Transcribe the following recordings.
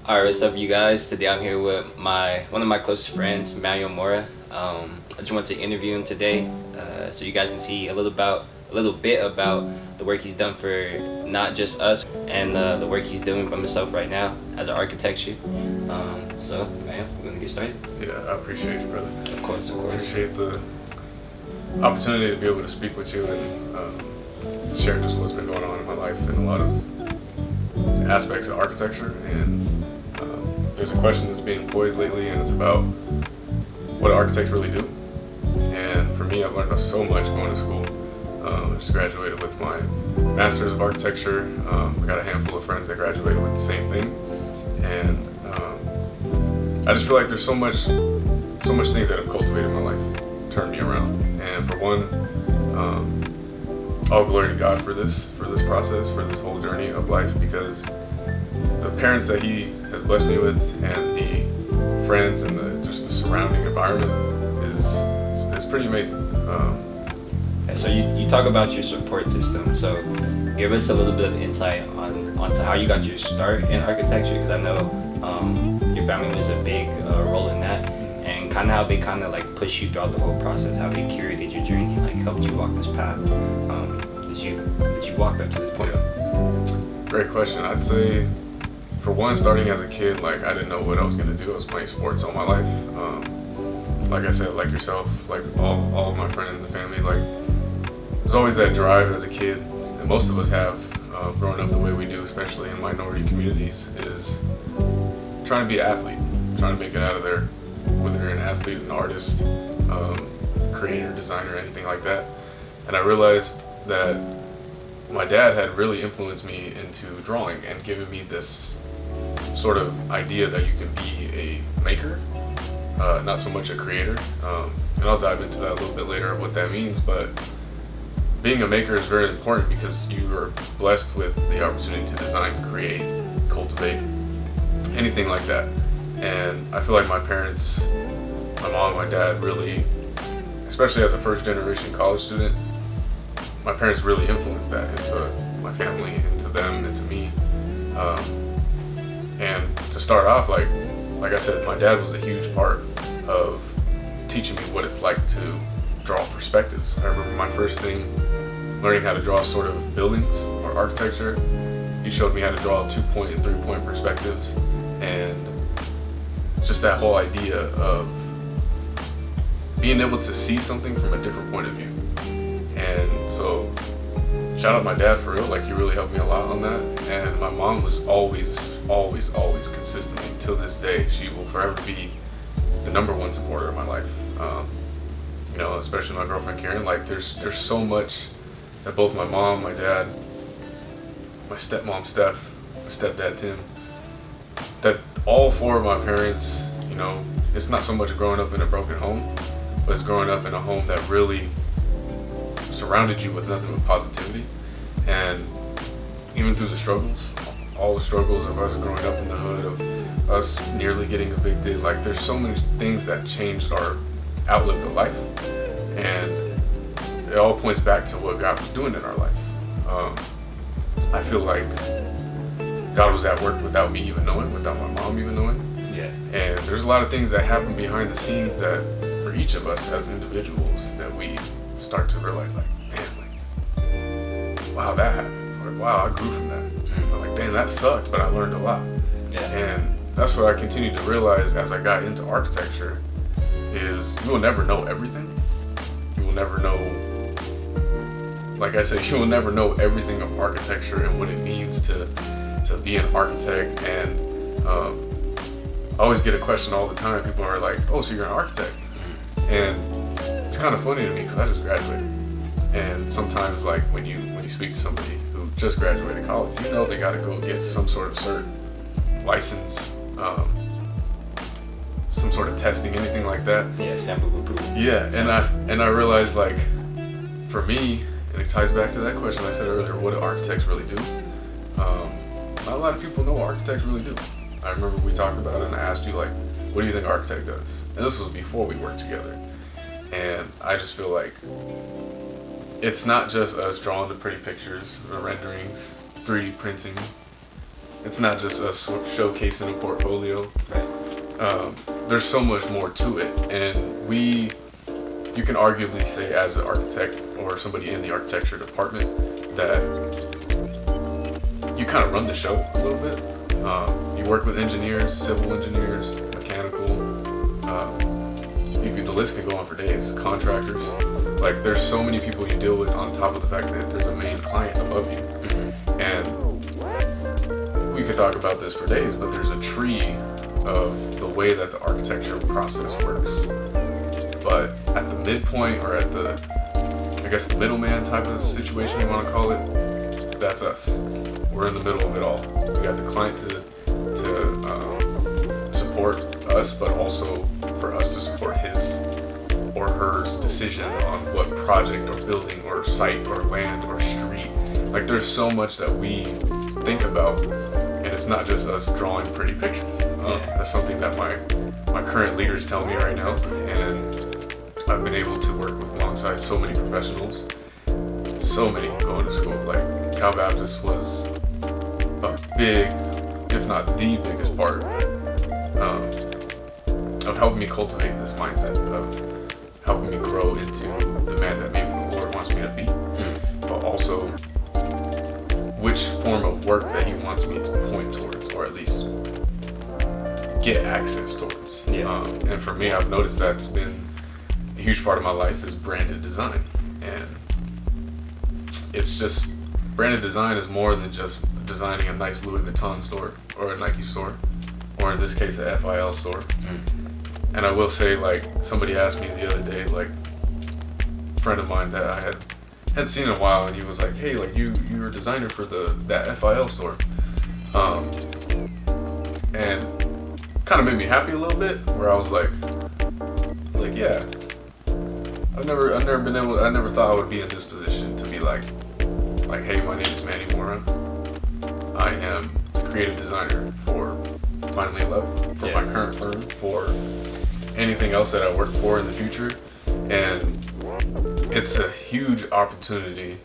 Alright, what's up, you guys? Today I'm here with one of my closest friends, Manuel Mora. I just want to interview him today, so you guys can see a little bit about the work he's done for not just us, and the work he's doing for himself right now as an architecture. So, man, we're gonna get started. Yeah, I appreciate you, brother. Of course. I appreciate the opportunity to be able to speak with you and share just what's been going on in my life and a lot of aspects of architecture. And there's a question that's being posed lately, and it's about what architects really do. And for me, I've learned so much going to school. I just graduated with my Master's of Architecture. I got a handful of friends that graduated with the same thing. And I just feel like there's so much things that have cultivated my life, turned me around. And for one, all glory to God for this process, for this whole journey of life, because the parents that He has blessed me with and the friends and just the surrounding environment is pretty amazing. So you talk about your support system. So give us a little bit of insight onto how you got your start in architecture, because I know your family was a big role in that, and kind of how they kind of like pushed you throughout the whole process, how they curated your journey, like helped you walk this path that you walked up to this point. Yeah. Great question. I'd say, for one, starting as a kid, like I didn't know what I was gonna do. I was playing sports all my life. Like I said, like yourself, like all of my friends and family, like there's always that drive as a kid, and most of us have, growing up the way we do, especially in minority communities, is trying to be an athlete, trying to make it out of there, whether you're an athlete, an artist, creator, designer, anything like that. And I realized that my dad had really influenced me into drawing and given me this sort of idea that you can be a maker, not so much a creator. And I'll dive into that a little bit later of what that means, but being a maker is very important because you are blessed with the opportunity to design, create, cultivate, anything like that. And I feel like my parents, my mom, my dad, really, especially as a first generation college student, my parents really influenced that into my family, into them, into me. And to start off, like I said, my dad was a huge part of teaching me what it's like to draw perspectives. I remember my first thing learning how to draw sort of buildings or architecture. He showed me how to draw 2-point and 3-point perspectives, and just that whole idea of being able to see something from a different point of view. And so shout out my dad for real, like he really helped me a lot on that. And my mom was always consistently, till this day, she will forever be the #1 supporter of my life. You know, especially my girlfriend Karen, like there's so much that both my mom, my dad, my stepmom Steph, my stepdad Tim, that all 4 of my parents, you know, it's not so much growing up in a broken home, but it's growing up in a home that really surrounded you with nothing but positivity. And even through the struggles, all the struggles of us growing up in the hood, of us nearly getting evicted, like there's so many things that changed our outlook of life. And it all points back to what God was doing in our life. I feel like God was at work without me even knowing, without my mom even knowing. Yeah. And there's a lot of things that happen behind the scenes that for each of us as individuals that we start to realize, like, man, like, wow, that happened. Or wow, I grew from that. Or like, damn, that sucked, but I learned a lot. Yeah. And that's what I continued to realize as I got into architecture is you will never know everything. You will never know, like I said, you will never know everything of architecture and what it means to be an architect. And I always get a question all the time. People are like, oh, so you're an architect? And it's kind of funny to me because I just graduated. And sometimes, like when you speak to somebody who just graduated college, you know they got to go get some sort of cert, license, some sort of testing, anything like that. yeah, stamp of approval. Yeah, and I realized, like, for me, and it ties back to that question I said earlier, what do architects really do? Not a lot of people know what architects really do. I remember we talked about it and I asked you, like, what do you think an architect does? And this was before we worked together. And I just feel like it's not just us drawing the pretty pictures, the renderings, 3D printing, it's not just us showcasing a portfolio. Right. There's so much more to it, and you can arguably say as an architect or somebody in the architecture department that you kind of run the show a little bit. You work with engineers, civil engineers, mechanical. The list could go on for days. Contractors. Like, there's so many people you deal with on top of the fact that there's a main client above you. Mm-hmm. And we could talk about this for days, but there's a tree of the way that the architecture process works. But at the midpoint, or at the, I guess, the middleman type of situation you want to call it, that's us. We're in the middle of it all. We got the client to support us, but also for us to support his or hers decision on what project or building or site or land or street. Like, there's so much that we think about, and it's not just us drawing pretty pictures. That's something that my current leaders tell me right now, and I've been able to work with alongside so many professionals, so many going to school. Like, Cal Baptist was a big, if not the biggest part of helping me cultivate this mindset of helping me grow into the man that maybe the Lord wants me to be, but also which form of work that He wants me to point towards, or at least get access towards. And for me, I've noticed that's been a huge part of my life is branded design, and it's just branded design is more than just designing a nice Louis Vuitton store or a Nike store, or in this case a FIL store. And I will say, like, somebody asked me the other day, like, a friend of mine that I had seen in a while, and he was like, hey, like, you're a designer for that FIL store. And kind of made me happy a little bit, where I was like, yeah, I never thought I would be in this position to be like, hey, my name is Manuel Mora. I am the creative designer for Finally Love, for my current firm, for anything else that I work for in the future. And it's a huge opportunity,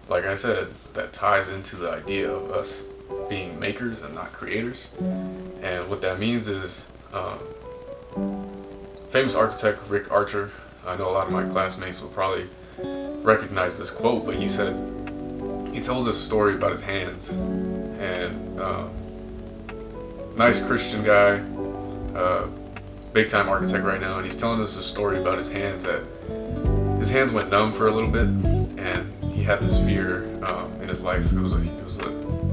like I said, that ties into the idea of us being makers and not creators. And what that means is, famous architect Rick Archer, I know a lot of my classmates will probably recognize this quote, but he tells a story about his hands. And nice Christian guy, big time architect right now, and he's telling us a story about his hands, that his hands went numb for a little bit, and he had this fear in his life. It was a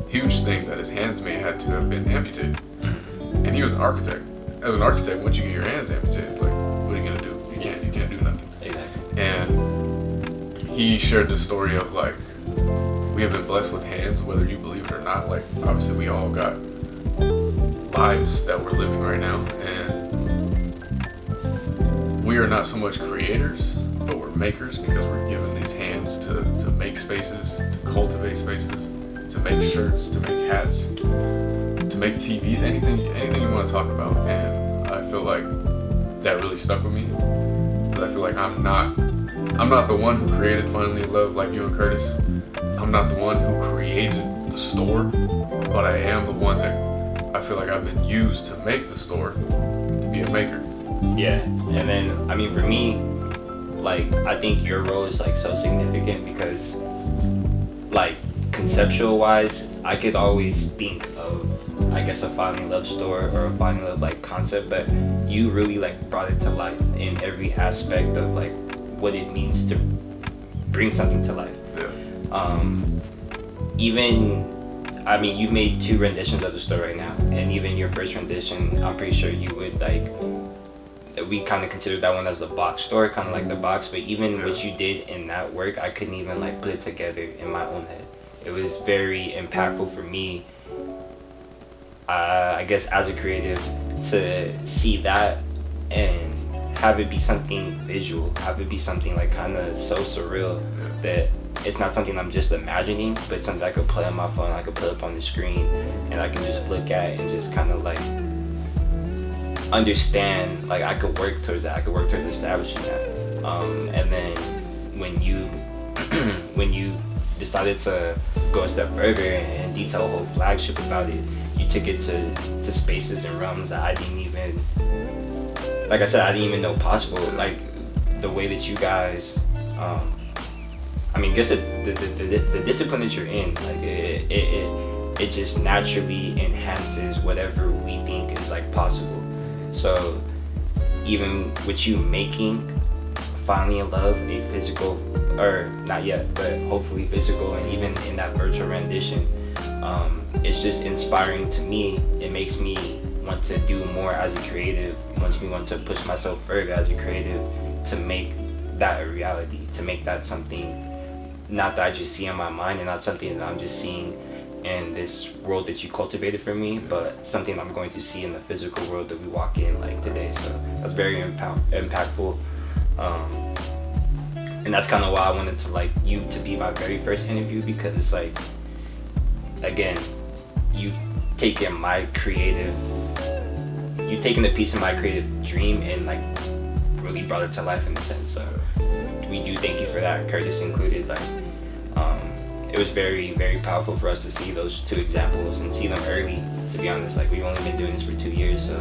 huge thing that his hands may had to have been amputated. And he was an architect. As an architect, once you get your hands amputated, like, what are you gonna do? You can't do nothing. Exactly. And he shared this story of, like, we have been blessed with hands, whether you believe it or not. Like, obviously we all got lives that we're living right now, and we are not so much creators, but we're makers, because we're given these hands to make spaces, to cultivate spaces, to make shirts, to make hats, to make TVs, anything you want to talk about. And I feel like that really stuck with me, because I feel like I'm not the one who created Finally Love like you and Curtis. I'm not the one who created the store, but I am the one that I feel like I've been used to make the store, to be a maker. Yeah, and then, I mean, for me, like, I think your role is, like, so significant because, like, conceptual wise, I could always think of, I guess, a Finally Love store or a Finally Love, like, concept, but you really, like, brought it to life in every aspect of, like, what it means to bring something to life. You've made 2 renditions of the store right now, and even your first rendition, I'm pretty sure you would, like, we kind of considered that one as the box store, kind of like the box, but even what you did in that work, I couldn't even, like, put it together in my own head. It was very impactful for me, I guess, as a creative, to see that and have it be something visual, have it be something, like, kind of so surreal that it's not something I'm just imagining, but something I could play on my phone, I could put up on the screen, and I can just look at and just kind of, like, understand, like, I could work towards that, I could work towards establishing that. And then when you decided to go a step further and detail a whole flagship about it. You took it to spaces and realms that I didn't even, like I said, I didn't even know possible. Like the way that you guys, I mean, just the discipline that you're in, like it just naturally enhances whatever we think is like possible. So even with you making Finally in Love a physical, or not yet, but hopefully physical, and even in that virtual rendition, it's just inspiring to me. It makes me want to do more as a creative. It makes me want to push myself further as a creative to make that a reality, to make that something not that I just see in my mind and not something that I'm just seeing in this world that you cultivated for me, but something I'm going to see in the physical world that we walk in like today. So that's very impactful. And that's kind of why I wanted to like you to be my very first interview, because it's like, again, you've taken a piece of my creative dream and like really brought it to life in a sense. So we do thank you for that, Curtis included. Like, it was very, very powerful for us to see those two examples and see them early. To be honest, like we've only been doing this for 2 years, so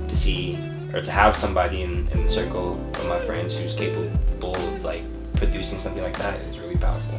to see or to have somebody in the circle of my friends who's capable of like producing something like that is really powerful.